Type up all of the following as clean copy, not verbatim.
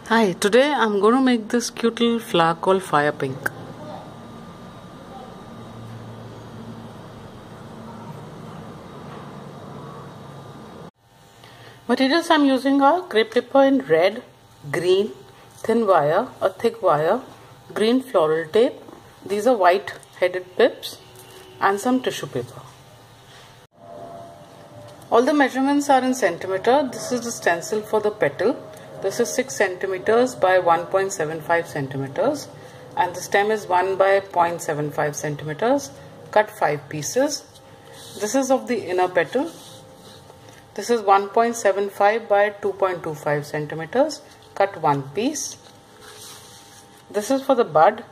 Hi, today I'm going to make this cute little flower called fire pink. Materials I'm using are crepe paper in red, green, thin wire, a thick wire, green floral tape, these are white headed pips, and some tissue paper. All the measurements are in centimeter. This is the stencil for the petal. This is 6 centimeters by 1.75 centimeters, and the stem is 1 by 0.75 centimeters. Cut 5 pieces. This is of the inner petal. This is 1.75 by 2.25 centimeters. Cut 1 piece. This is for the bud.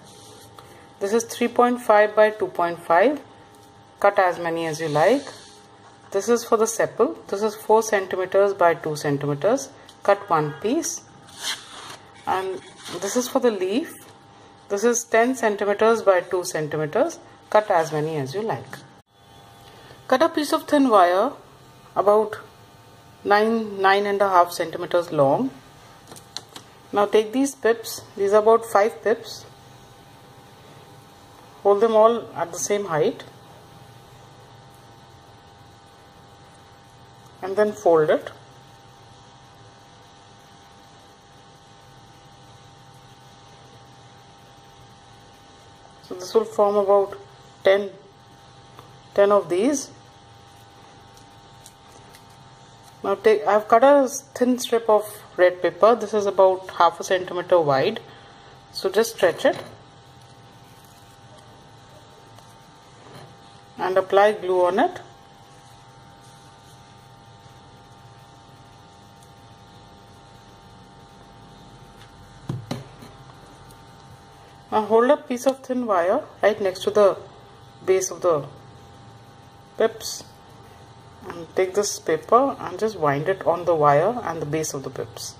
This is 3.5 by 2.5. Cut as many as you like. This is for the sepal. This is 4 centimeters by 2 centimeters. Cut 1 piece. And this is for the leaf. This is 10 centimeters by 2 centimeters. Cut as many as you like. Cut a piece of thin wire about 9.5 centimeters long. Now take these pips. These are about 5 pips. Hold them all at the same height. And then fold it. So this will form about 10 of these. Now I've cut a thin strip of red paper. This is about half a centimeter wide. So just stretch it and apply glue on it. Now hold a piece of thin wire right next to the base of the pips, and take this paper and just wind it on the wire and the base of the pips.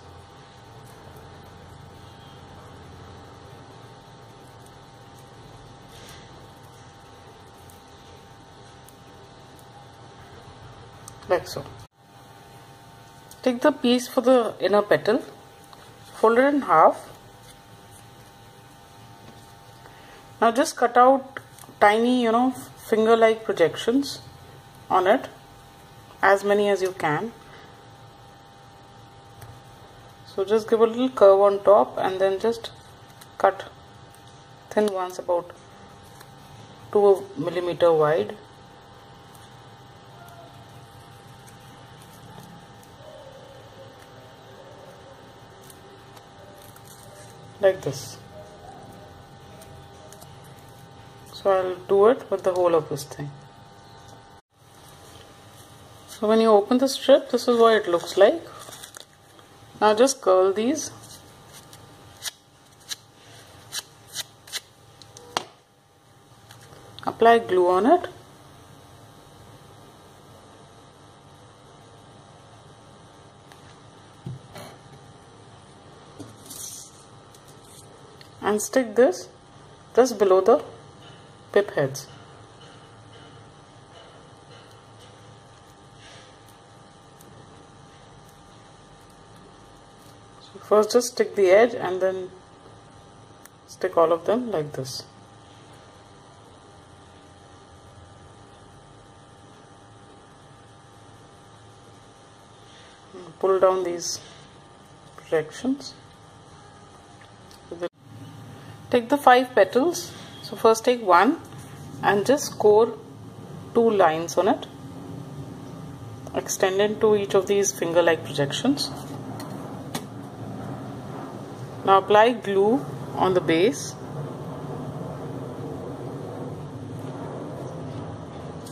Like so. Take the piece for the inner petal, fold it in half. Now just cut out tiny, finger-like projections on it, as many as you can. So just give a little curve on top and then just cut thin ones about 2 millimeter wide. Like this. So I'll do it with the whole of this thing. So when you open the strip, this is what it looks like. Now just curl these. Apply glue on it. And stick this just below the pip heads. So first just stick the edge and then stick all of them like this. And pull down these projections. Take the 5 petals. So first take one and just score 2 lines on it. Extend into each of these finger-like projections. Now apply glue on the base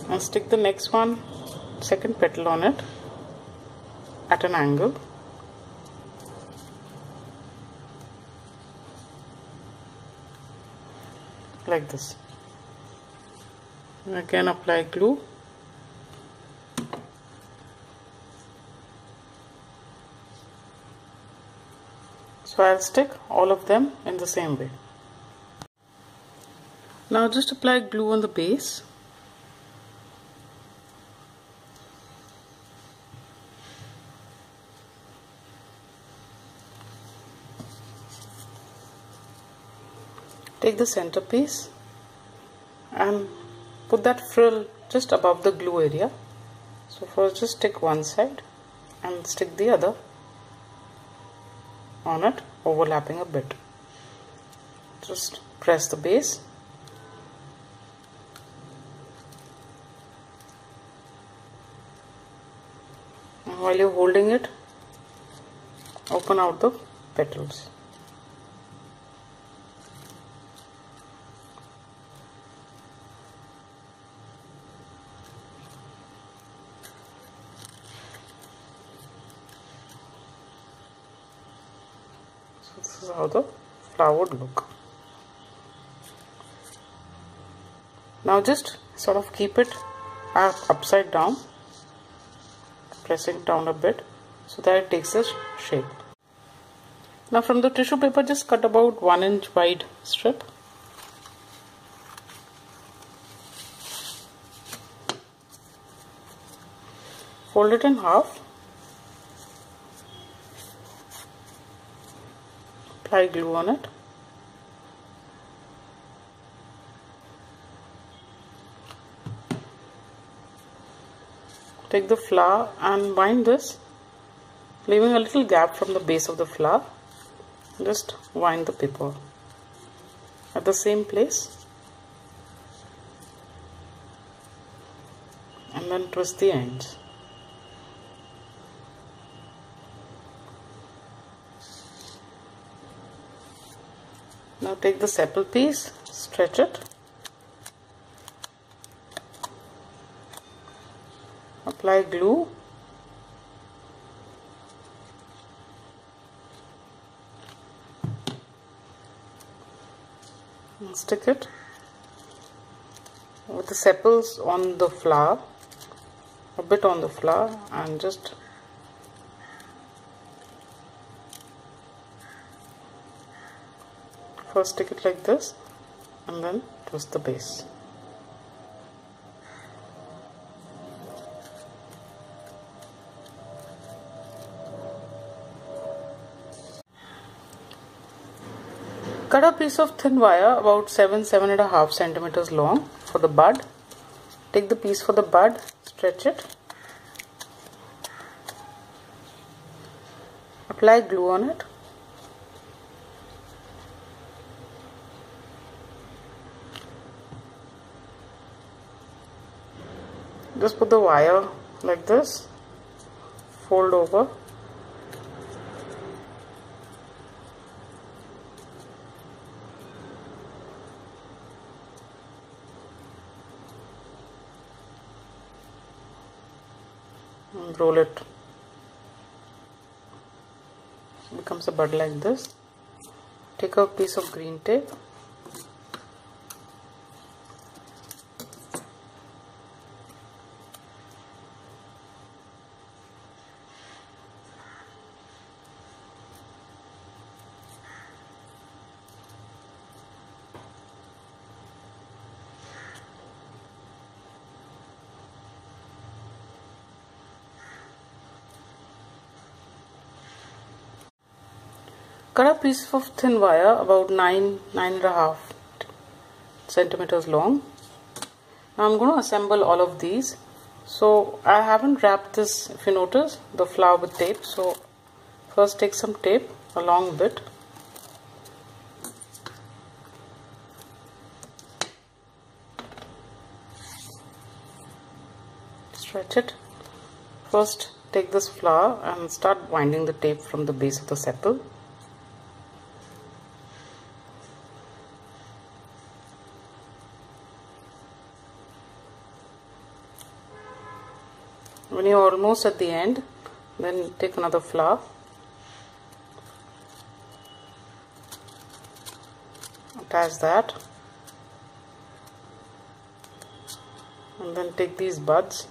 and stick the next one, second petal on it at an angle. Like this. And again apply glue. So I'll stick all of them in the same way. Now just apply glue on the base. Take the centerpiece and put that frill just above the glue area. So first just stick one side and stick the other on it, overlapping a bit. Just press the base. And while you're holding it, open out the petals. So this is how the flower would look. Now just sort of keep it upside down, pressing down a bit so that it takes the shape. Now from the tissue paper, just cut about 1 inch wide strip. Fold it in half. Apply glue on it. Take the flower and wind this, leaving a little gap from the base of the flower. Just wind the paper at the same place and then twist the ends. Now take the sepal piece, stretch it, apply glue, and stick it with the sepals on the flower, a bit on the flower, and just first stick it like this and then twist the base. Cut a piece of thin wire about 7.5 centimeters long for the bud. Take the piece for the bud, stretch it, apply glue on it, just put the wire like this, fold over, and roll it. It becomes a bud like this. Take a piece of green tape, cut a piece of thin wire about 9.5 centimeters long. Now I'm going to assemble all of these. So I haven't wrapped this, if you notice, the flower with tape. So first take some tape, a long bit, stretch it. First take this flower and start winding the tape from the base of the sepal. When you're almost at the end, then take another flower, attach that, and then take these buds,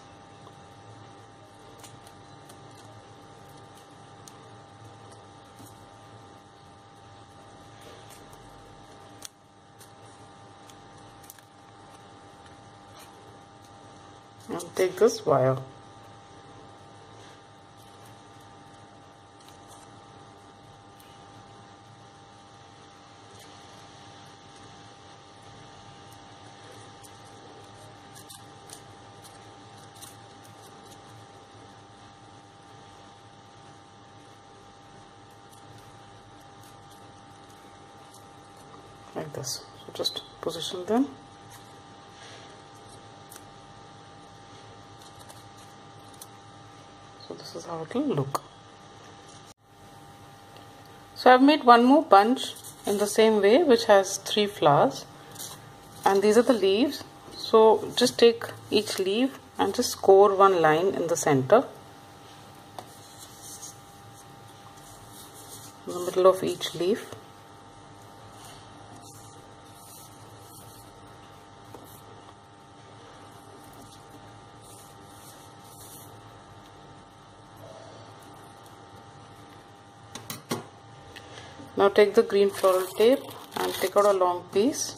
and take this wire. like this. So just position them. So this is how it will look. So I've made one more bunch in the same way, which has 3 flowers, and these are the leaves. So just take each leaf and just score one line in the center, in the middle of each leaf. Now take the green floral tape and take out a long piece.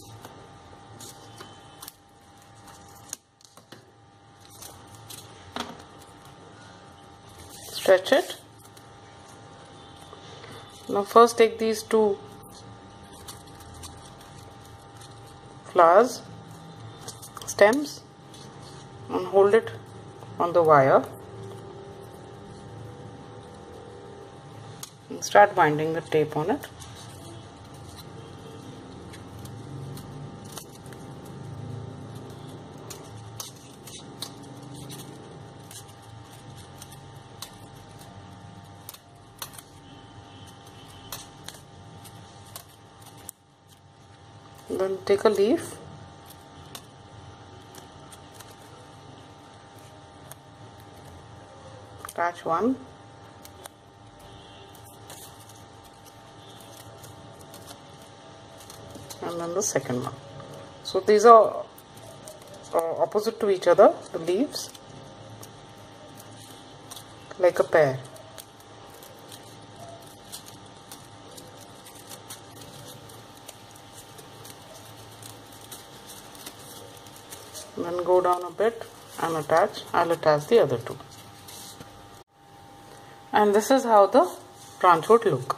Stretch it. Now first take these 2 flowers, stems, and hold it on the wire and start binding the tape on it. Then take a leaf, attach one, and then the second one. So these are opposite to each other, the leaves, like a pair. Then go down a bit and attach. I'll attach the other 2. And this is how the branch would look.